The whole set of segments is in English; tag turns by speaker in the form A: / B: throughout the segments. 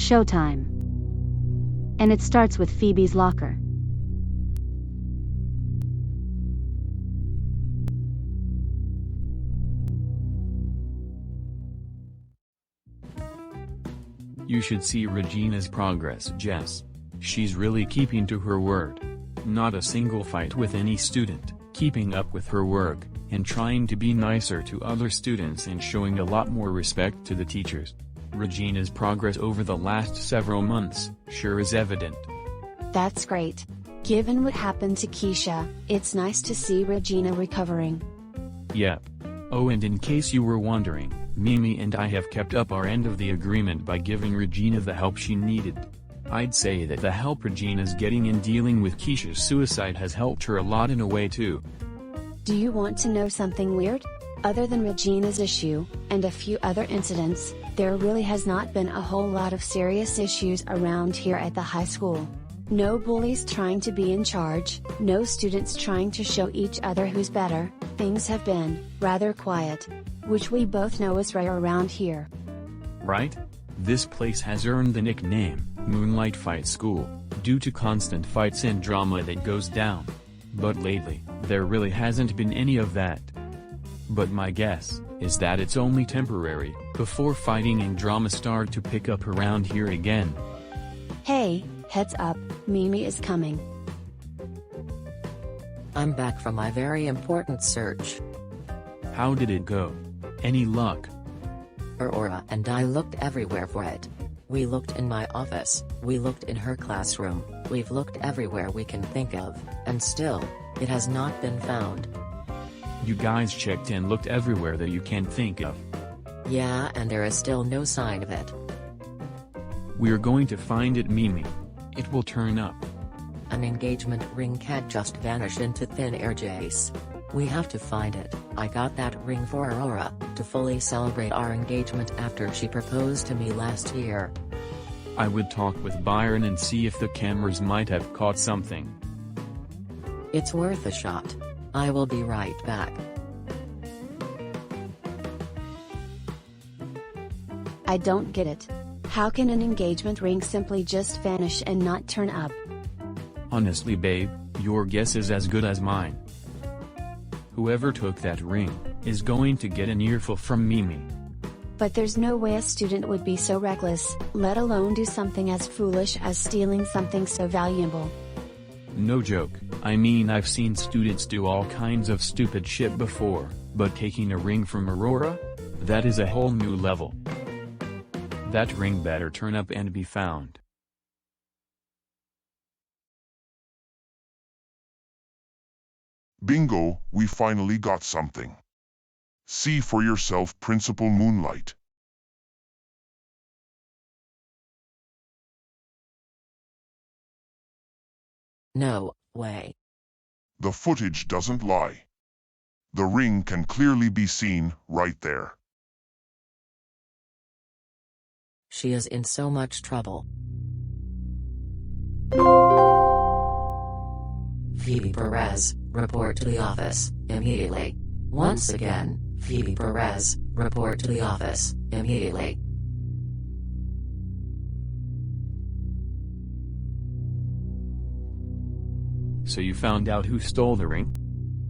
A: showtime. And it starts with Phoebe's locker.
B: You should see Regina's progress, Jess. She's really keeping to her word. Not a single fight with any student, keeping up with her work, and trying to be nicer to other students and showing a lot more respect to the teachers. Regina's progress over the last several months sure is evident.
C: That's great. Given what happened to Keisha, it's nice to see Regina recovering.
B: Yep. Oh, and in case you were wondering, Mimi and I have kept up our end of the agreement by giving Regina the help she needed. I'd say that the help Regina's getting in dealing with Keisha's suicide has helped her a lot in a way too.
C: Do you want to know something weird? Other than Regina's issue, and a few other incidents, there really has not been a whole lot of serious issues around here at the high school. No bullies trying to be in charge, no students trying to show each other who's better. Things have been rather quiet, which we both know is rare around here.
B: Right? This place has earned the nickname, Moonlight Fight School, due to constant fights and drama that goes down. But lately, there really hasn't been any of that. But my guess is that it's only temporary, before fighting and drama start to pick up around here again.
C: Hey, heads up, Mimi is coming.
D: I'm back from my very important search.
B: How did it go? Any luck?
D: Aurora and I looked everywhere for it. We looked in my office, we looked in her classroom, we've looked everywhere we can think of, and still, it has not been found.
B: You guys checked and looked everywhere that you can think of.
D: Yeah, and there is still no sign of it.
B: We're going to find it, Mimi. It will turn up.
D: An engagement ring can't just vanish into thin air, Jace. We have to find it. I got that ring for Aurora, to fully celebrate our engagement after she proposed to me last year.
B: I would talk with Byron and see if the cameras might have caught something.
D: It's worth a shot. I will be right back.
C: I don't get it. How can an engagement ring simply just vanish and not turn up?
B: Honestly, babe, your guess is as good as mine. Whoever took that ring is going to get an earful from Mimi.
C: But there's no way a student would be so reckless, let alone do something as foolish as stealing something so valuable.
B: No joke, I mean I've seen students do all kinds of stupid shit before, but taking a ring from Aurora? That is a whole new level. That ring better turn up and be found.
E: Bingo, we finally got something. See for yourself, Principal Moonlight.
D: No way.
E: The footage doesn't lie. The ring can clearly be seen right there.
D: She is in so much trouble. Phoebe Perez, report to the office, immediately. Once again, Phoebe Perez, report to the office, immediately.
B: So you found out who stole the ring?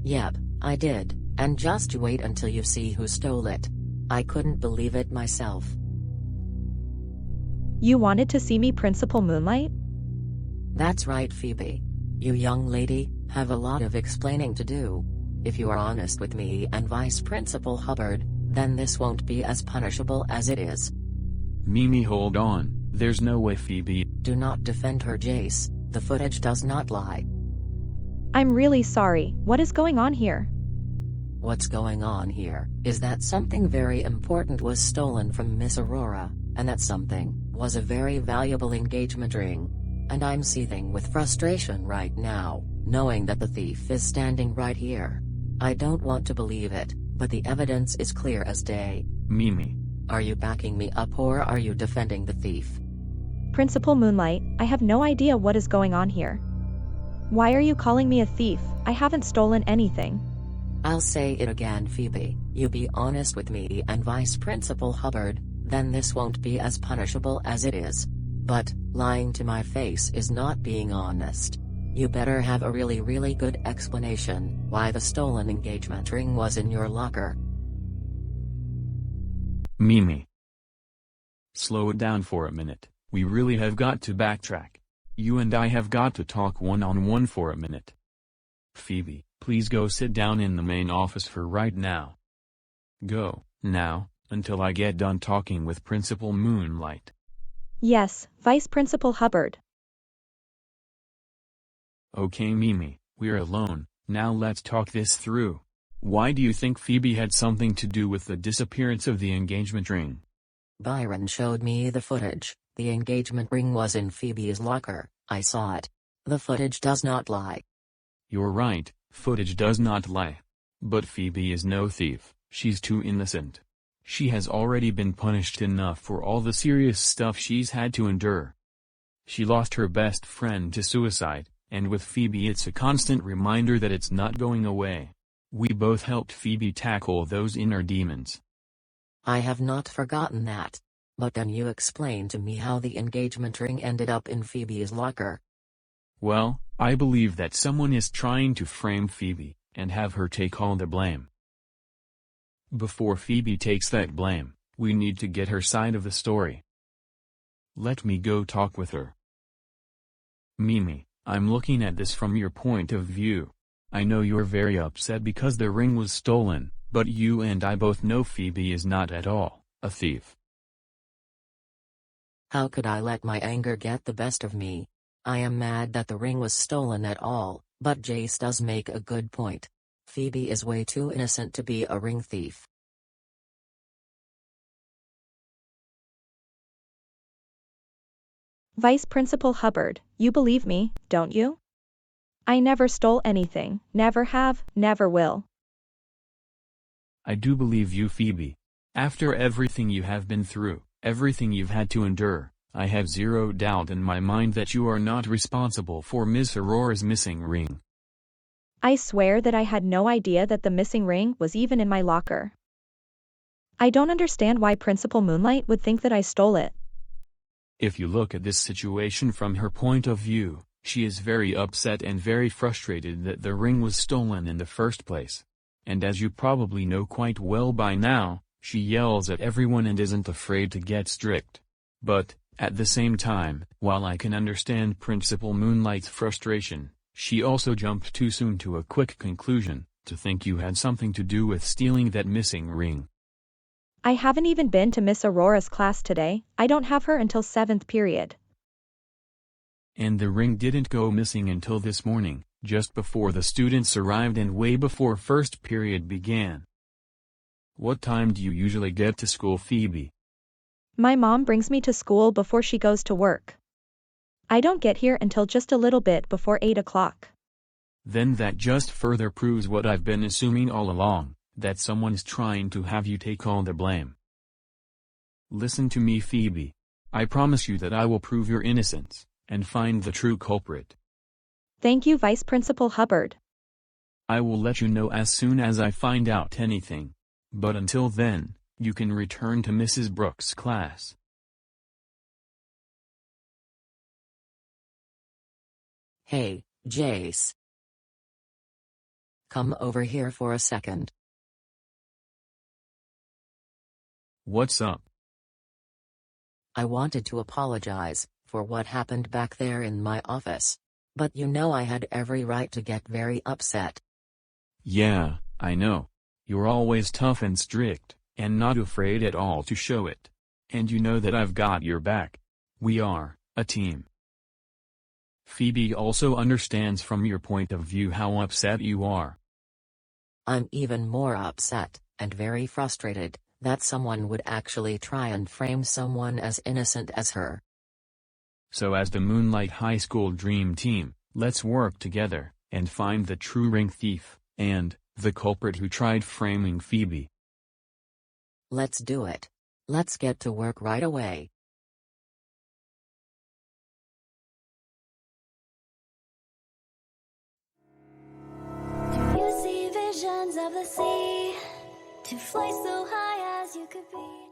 D: Yep, I did, and just wait until you see who stole it. I couldn't believe it myself.
F: You wanted to see me, Principal Moonlight?
D: That's right, Phoebe. You young lady, have a lot of explaining to do. If you are honest with me and Vice Principal Hubbard, then this won't be as punishable as it is.
B: Mimi, hold on, there's no way, Phoebe.
D: Do not defend her, Jace, the footage does not lie.
F: I'm really sorry, what is going on here?
D: What's going on here is that something very important was stolen from Miss Aurora, and that something was a very valuable engagement ring. And I'm seething with frustration right now, knowing that the thief is standing right here. I don't want to believe it, but the evidence is clear as day.
B: Mimi.
D: Are you backing me up or are you defending the thief?
F: Principal Moonlight, I have no idea what is going on here. Why are you calling me a thief? I haven't stolen anything.
D: I'll say it again, Phoebe. You be honest with me and Vice Principal Hubbard, then this won't be as punishable as it is. But, lying to my face is not being honest. You better have a really good explanation why the stolen engagement ring was in your locker.
B: Mimi. Slow it down for a minute, we really have got to backtrack. You and I have got to talk one-on-one for a minute. Phoebe, please go sit down in the main office for right now. Go, now, until I get done talking with Principal Moonlight.
F: Yes, Vice Principal Hubbard.
B: Okay Mimi, we're alone, now let's talk this through. Why do you think Phoebe had something to do with the disappearance of the engagement ring?
D: Byron showed me the footage. The engagement ring was in Phoebe's locker. I saw it. The footage does not lie.
B: You're right, footage does not lie. But Phoebe is no thief, she's too innocent. She has already been punished enough for all the serious stuff she's had to endure. She lost her best friend to suicide, and with Phoebe it's a constant reminder that it's not going away. We both helped Phoebe tackle those inner demons.
D: I have not forgotten that. But can you explain to me how the engagement ring ended up in Phoebe's locker?
B: Well, I believe that someone is trying to frame Phoebe, and have her take all the blame. Before Phoebe takes that blame, we need to get her side of the story. Let me go talk with her. Mimi, I'm looking at this from your point of view. I know you're very upset because the ring was stolen, but you and I both know Phoebe is not at all a thief.
D: How could I let my anger get the best of me? I am mad that the ring was stolen at all, but Jace does make a good point. Phoebe is way too innocent to be a ring thief.
F: Vice Principal Hubbard, you believe me, don't you? I never stole anything, never have, never will.
B: I do believe you, Phoebe. After everything you have been through, everything you've had to endure, I have zero doubt in my mind that you are not responsible for Miss Aurora's missing ring.
F: I swear that I had no idea that the missing ring was even in my locker. I don't understand why Principal Moonlight would think that I stole it.
B: If you look at this situation from her point of view, she is very upset and very frustrated that the ring was stolen in the first place. And as you probably know quite well by now, she yells at everyone and isn't afraid to get strict. But, at the same time, while I can understand Principal Moonlight's frustration, she also jumped too soon to a quick conclusion, to think you had something to do with stealing that missing ring.
F: I haven't even been to Miss Aurora's class today, I don't have her until 7th period.
B: And the ring didn't go missing until this morning, just before the students arrived and way before first period began. What time do you usually get to school, Phoebe?
F: My mom brings me to school before she goes to work. I don't get here until just a little bit before 8 o'clock.
B: Then that just further proves what I've been assuming all along, that someone's trying to have you take all the blame. Listen to me, Phoebe. I promise you that I will prove your innocence, and find the true culprit.
F: Thank you, Vice Principal Hubbard.
B: I will let you know as soon as I find out anything. But until then, you can return to Mrs. Brooks' class.
D: Hey, Jace. Come over here for a second.
B: What's up?
D: I wanted to apologize for what happened back there in my office. But you know I had every right to get very upset.
B: Yeah, I know. You're always tough and strict, and not afraid at all to show it. And you know that I've got your back. We are a team. Phoebe also understands from your point of view how upset you are.
D: I'm even more upset, and very frustrated, that someone would actually try and frame someone as innocent as her.
B: So as the Moonlight High School Dream Team, let's work together, and find the true ring thief, and the culprit who tried framing Phoebe.
D: Let's do it. Let's get to work right away.
G: Do you see visions of the sea? To fly so high as you could be?